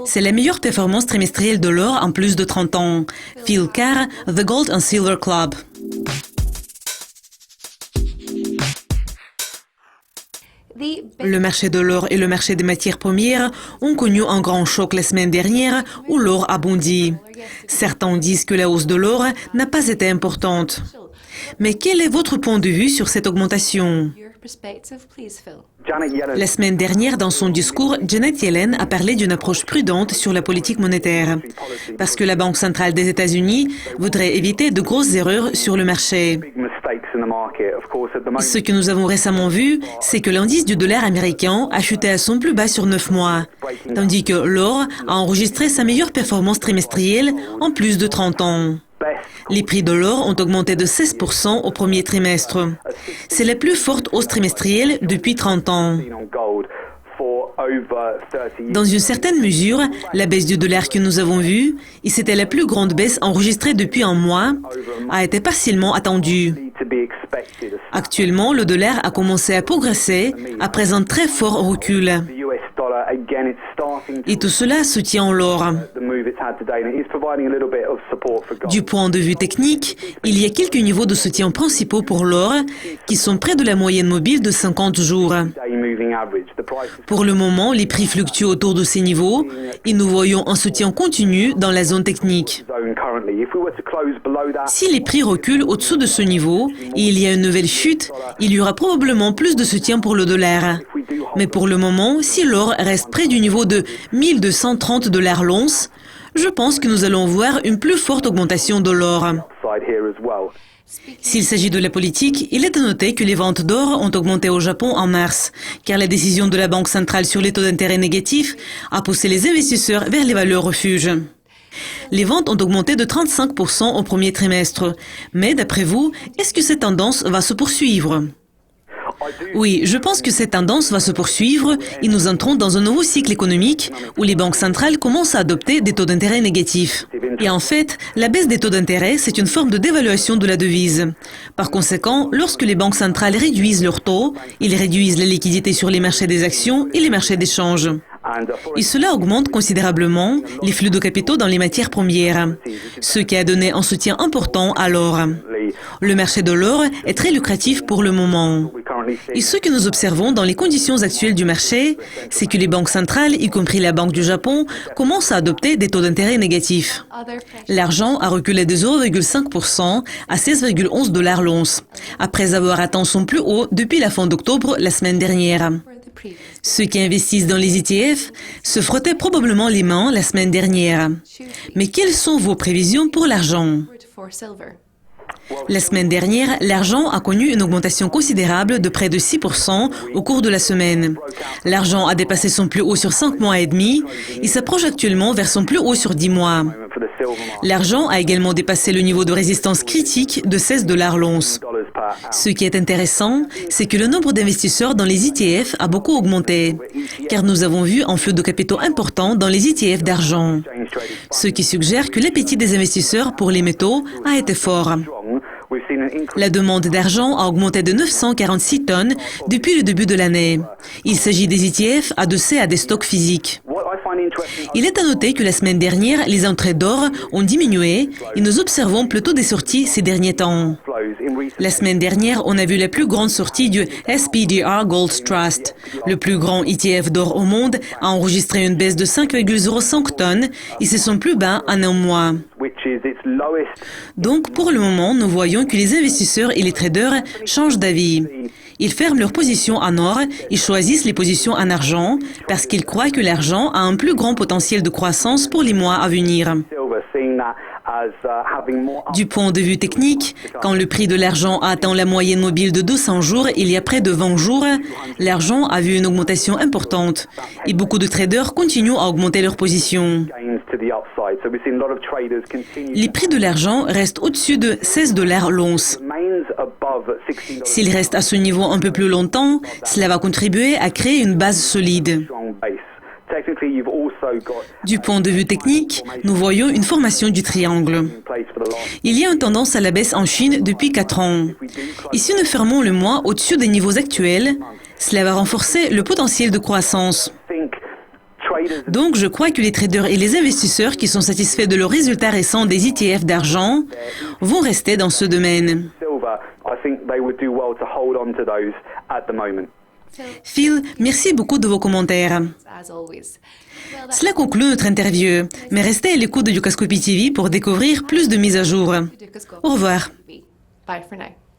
C'est la meilleure performance trimestrielle de l'or en plus de 30 ans. Phil Carr, The Gold and Silver Club. Le marché de l'or et le marché des matières premières ont connu un grand choc la semaine dernière où l'or a bondi. Certains disent que la hausse de l'or n'a pas été importante. Mais quel est votre point de vue sur cette augmentation? La semaine dernière, dans son discours, Janet Yellen a parlé d'une approche prudente sur la politique monétaire, parce que la Banque centrale des États-Unis voudrait éviter de grosses erreurs sur le marché. Ce que nous avons récemment vu, c'est que l'indice du dollar américain a chuté à son plus bas sur 9 mois, tandis que l'or a enregistré sa meilleure performance trimestrielle en plus de 30 ans. Les prix de l'or ont augmenté de 16% au premier trimestre. C'est la plus forte hausse trimestrielle depuis 30 ans. Dans une certaine mesure, la baisse du dollar que nous avons vue, et c'était la plus grande baisse enregistrée depuis un mois, a été partiellement attendue. Actuellement, le dollar a commencé à progresser après un très fort recul. Et tout cela soutient l'or. Du point de vue technique, il y a quelques niveaux de soutien principaux pour l'or qui sont près de la moyenne mobile de 50 jours. Pour le moment, les prix fluctuent autour de ces niveaux et nous voyons un soutien continu dans la zone technique. Si les prix reculent au-dessous de ce niveau et il y a une nouvelle chute, il y aura probablement plus de soutien pour le dollar. Mais pour le moment, si l'or reste près du niveau de 1230 $ l'once, je pense que nous allons voir une plus forte augmentation de l'or. S'il s'agit de la politique, il est à noter que les ventes d'or ont augmenté au Japon en mars, car la décision de la Banque centrale sur les taux d'intérêt négatifs a poussé les investisseurs vers les valeurs refuges. Les ventes ont augmenté de 35% au premier trimestre. Mais d'après vous, est-ce que cette tendance va se poursuivre? Oui, je pense que cette tendance va se poursuivre et nous entrons dans un nouveau cycle économique où les banques centrales commencent à adopter des taux d'intérêt négatifs. Et en fait, la baisse des taux d'intérêt, c'est une forme de dévaluation de la devise. Par conséquent, lorsque les banques centrales réduisent leurs taux, ils réduisent la liquidité sur les marchés des actions et les marchés d'échange. Et cela augmente considérablement les flux de capitaux dans les matières premières, ce qui a donné un soutien important à l'or. Le marché de l'or est très lucratif pour le moment. Et ce que nous observons dans les conditions actuelles du marché, c'est que les banques centrales, y compris la Banque du Japon, commencent à adopter des taux d'intérêt négatifs. L'argent a reculé de 0,5% à 16,11 $ l'once, après avoir atteint son plus haut depuis la fin d'octobre la semaine dernière. Ceux qui investissent dans les ETF se frottaient probablement les mains la semaine dernière. Mais quelles sont vos prévisions pour l'argent? La semaine dernière, l'argent a connu une augmentation considérable de près de 6% au cours de la semaine. L'argent a dépassé son plus haut sur 5 mois et demi et s'approche actuellement vers son plus haut sur 10 mois. L'argent a également dépassé le niveau de résistance critique de 16 $ l'once. Ce qui est intéressant, c'est que le nombre d'investisseurs dans les ETF a beaucoup augmenté, car nous avons vu un flux de capitaux important dans les ETF d'argent, ce qui suggère que l'appétit des investisseurs pour les métaux a été fort. La demande d'argent a augmenté de 946 tonnes depuis le début de l'année. Il s'agit des ETF adossés à des stocks physiques. Il est à noter que la semaine dernière, les entrées d'or ont diminué et nous observons plutôt des sorties ces derniers temps. La semaine dernière, on a vu la plus grande sortie du SPDR Gold Trust. Le plus grand ETF d'or au monde a enregistré une baisse de 5,05 tonnes et c'est son plus bas en un mois. Donc, pour le moment, nous voyons que les investisseurs et les traders changent d'avis. Ils ferment leurs positions en or et choisissent les positions en argent parce qu'ils croient que l'argent a un plus grand potentiel de croissance pour les mois à venir. Du point de vue technique, quand le prix de l'argent a atteint la moyenne mobile de 200 jours il y a près de 20 jours, l'argent a vu une augmentation importante et beaucoup de traders continuent à augmenter leurs positions. Les prix de l'argent restent au-dessus de 16 $ l'once. S'il reste à ce niveau un peu plus longtemps, cela va contribuer à créer une base solide. Du point de vue technique, nous voyons une formation du triangle. Il y a une tendance à la baisse en Chine depuis 4 ans. Et si nous fermons le mois au-dessus des niveaux actuels, cela va renforcer le potentiel de croissance. Donc, je crois que les traders et les investisseurs qui sont satisfaits de leurs résultats récents des ETF d'argent vont rester dans ce domaine. Phil, merci beaucoup de vos commentaires. Cela conclut notre interview, mais restez à l'écoute de Dukascopy TV pour découvrir plus de mises à jour. Au revoir. Bye for now.